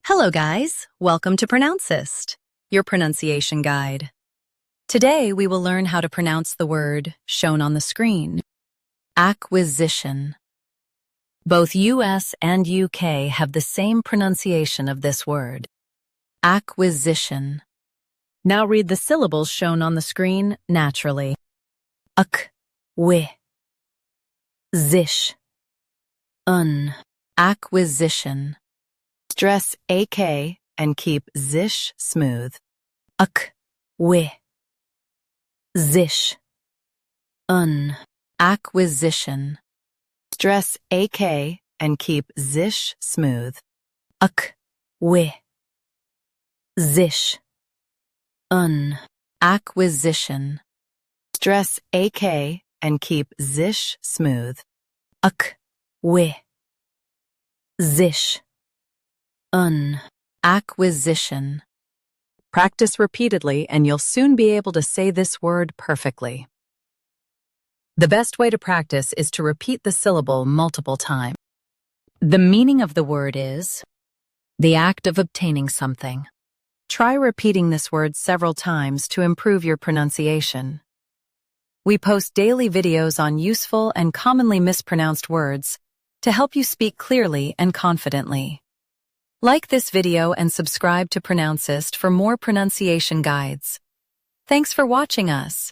Hello guys, welcome to Pronouncist, your pronunciation guide. Today we will learn how to pronounce the word shown on the screen. Acquisition. Both US and UK have the same pronunciation of this word. Acquisition. Now read the syllables shown on the screen naturally. Zish. Acquisition. Stress AK and keep zish smooth. Zish. Acquisition. Stress AK and keep zish smooth. Zish. Acquisition. Stress AK and keep zish smooth. Zish. Acquisition. Practice repeatedly and you'll soon be able to say this word perfectly. The best way to practice is to repeat the syllable multiple times. The meaning of the word is the act of obtaining something. Try repeating this word several times to improve your pronunciation. We post daily videos on useful and commonly mispronounced words to help you speak clearly and confidently. Like this video and subscribe to Pronouncist for more pronunciation guides. Thanks for watching us.